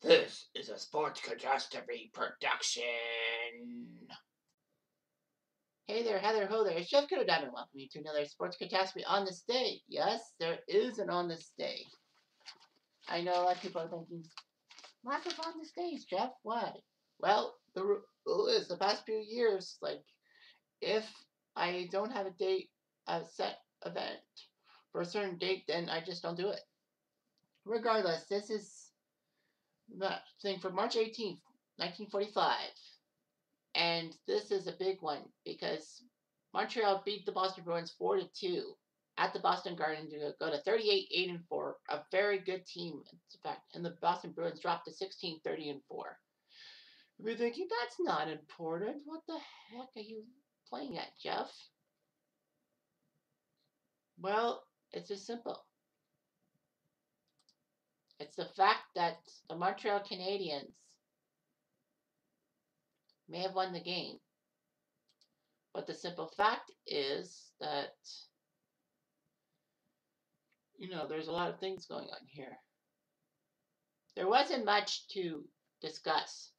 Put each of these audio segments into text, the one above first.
This is a Sports Catastrophe production. Hey there, Heather, ho there. It's Jeff Cutastrophe and welcome you to another Sports Catastrophe on this day. Yes, there is an on this day. I know a lot of people are thinking, lack of on this days, Jeff. Why? Well, the rule is the past few years, like, if I don't have a set event for a certain date, then I just don't do it. Regardless, this is the thing for March 18th, 1945. And this is a big one because Montreal beat the Boston Bruins 4-2 at the Boston Garden to go to 38-8-4, a very good team, in fact. And the Boston Bruins dropped to 16-30-4. You're thinking, that's not important. What the heck are you playing at, Jeff? Well, it's just simple. It's the fact that the Montreal Canadiens may have won the game. But the simple fact is that, there's a lot of things going on here. There wasn't much to discuss.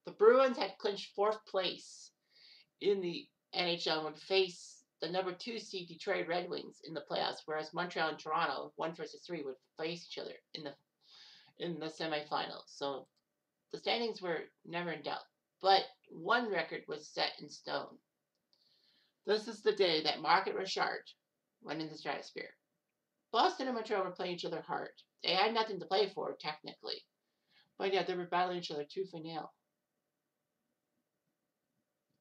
The Bruins had clinched fourth place in the NHL and would face the number 2 seed Detroit Red Wings in the playoffs, whereas Montreal and Toronto, 1 versus 3, would face each other in the semifinals. So the standings were never in doubt. But one record was set in stone. This is the day that Mar18 went in the stratosphere. Boston and Montreal were playing each other hard. They had nothing to play for, technically. But yeah, they were battling each other tooth and nail.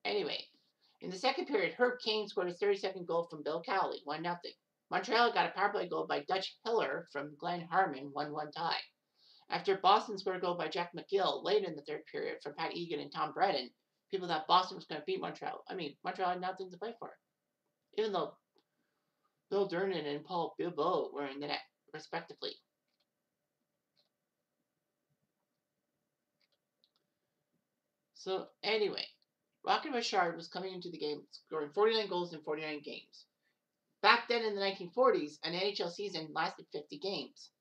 Anyway, in the second period, Herb Kane scored his 32nd goal from Bill Cowley, 1-0. Montreal got a power play goal by Dutch Hiller from Glenn Harmon, 1-1 tie. After Boston scored a goal by Jack McGill late in the third period from Pat Egan and Tom Brennan, people thought Boston was going to beat Montreal. Montreal had nothing to play for. Even though Bill Durnan and Paul Bibeau were in the net, respectively. So, anyway, Rocket Richard was coming into the game scoring 49 goals in 49 games. Back then in the 1940s, an NHL season lasted 50 games,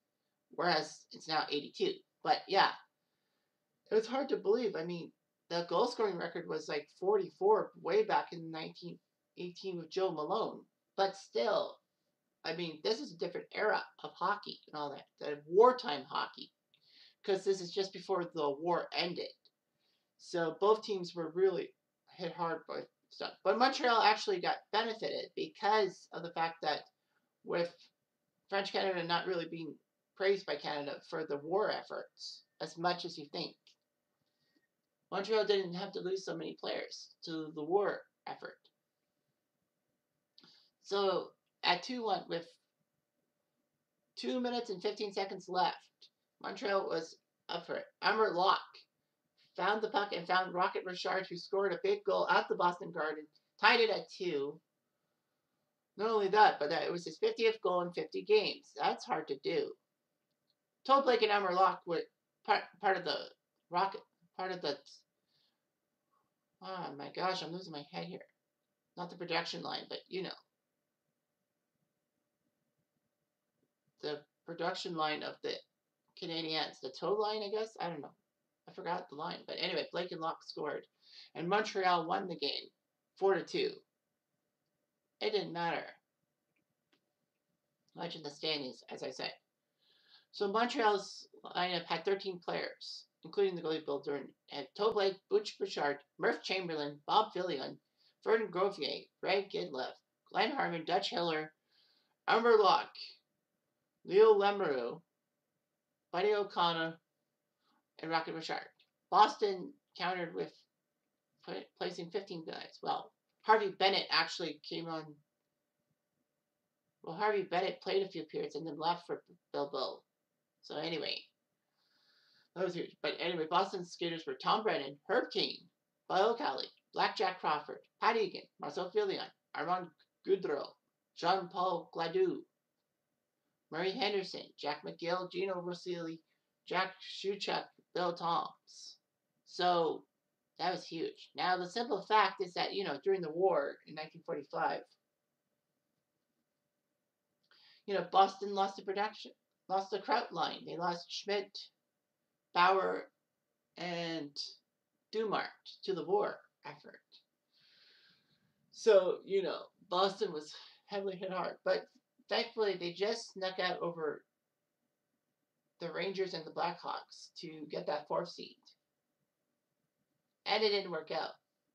whereas it's now 82. But yeah, it was hard to believe. The goal scoring record was like 44 way back in 1918 with Joe Malone. But still, this is a different era of hockey and all that, the wartime hockey, because this is just before the war ended. So both teams were really hit hard by stuff. But Montreal actually got benefited because of the fact that with French Canada not really being praised by Canada for the war efforts as much as you think, Montreal didn't have to lose so many players to the war effort. So at 2-1 with 2 minutes and 15 seconds left, Montreal was up for it. Amber Locke found the puck and found Rocket Richard, who scored a big goal at the Boston Garden, tied it at 2. Not only that, but it was his 50th goal in 50 games. That's hard to do. Todd Blake and Amber Locke were part of the Rocket, part of the... Oh my gosh, I'm losing my head here. Not the production line, but the production line of the Canadiens. The tow line, I guess? I don't know. I forgot the line. But anyway, Blake and Locke scored. And Montreal won the game 4-2. It didn't matter much in the standings, as I say. So Montreal's lineup had 13 players, including the goalie Bill Durnan. Had Todd Blake, Butch Bouchard, Murph Chamberlain, Bob Fillion, Ferdinand Grovier, Greg Gidleth, Glenn Harmon, Dutch Hiller, Amber Locke, Leo Lemereau, Buddy O'Connor, and Rocket Richard. Boston countered with placing 15 guys. Well, Harvey Bennett actually came on. Well, Harvey Bennett played a few periods and then left for Bilbo. So anyway, that was huge. But anyway, Boston's skaters were Tom Brennan, Herb Kane, Bill Cowley, Black Jack Crawford, Pat Egan, Marcel Fillion, Armand Goudreau, Jean-Paul Gladue, Murray Henderson, Jack McGill, Gino Rossilli, Jack Shuchuk, Bill Toms. So that was huge. Now, the simple fact is that, during the war in 1945, Boston lost the production, lost the Kraut line. They lost Schmidt, Bauer and Dumart to the war effort. So, Boston was heavily hit hard. But thankfully, they just snuck out over the Rangers and the Blackhawks to get that 4th seed. And it didn't work out.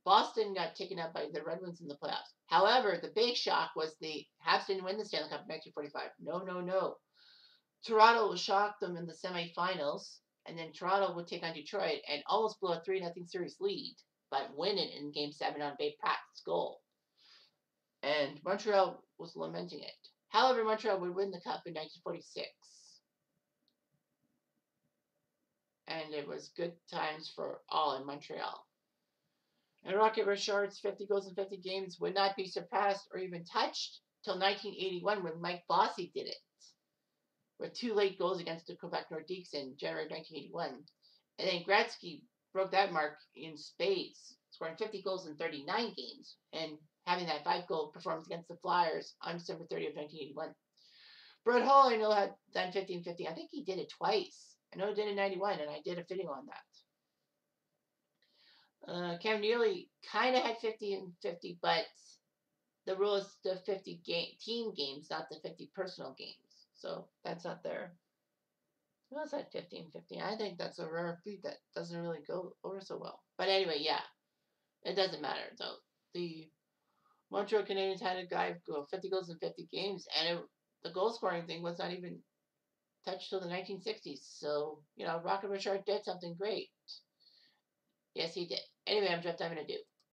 Boston got taken out by the Red Wings in the playoffs. However, the big shock was the Habs didn't win the Stanley Cup in 1945. No. Toronto will shock them in the semifinals, and then Toronto would take on Detroit and almost blow a 3-0 series lead, but win it in Game 7 on Babe Pratt's goal. And Montreal was lamenting it. However, Montreal would win the Cup in 1946. And it was good times for all in Montreal. And Rocket Richard's 50 goals in 50 games would not be surpassed or even touched till 1981 when Mike Bossy did it, with 2 late goals against the Quebec Nordiques in January 1981. And then Gretzky broke that mark in spades, scoring 50 goals in 39 games and having that 5-goal performance against the Flyers on December 30th, 1981. Brett Hull, I know, had done 50 and 50. I think he did it twice. I know he did it in 91, and I did a fitting on that. Cam Neely kind of had 50 and 50, but the rule is the 50 team games, not the 50 personal games. So that's not there. Who else had 50 and 50? I think that's a rare feat that doesn't really go over so well. But anyway, yeah, it doesn't matter though. The Montreal Canadiens had a guy go 50 goals in 50 games, and the goal scoring thing was not even touched till the 1960s. So, Rocket Richard did something great. Yes, he did. Anyway, I'm just having to do.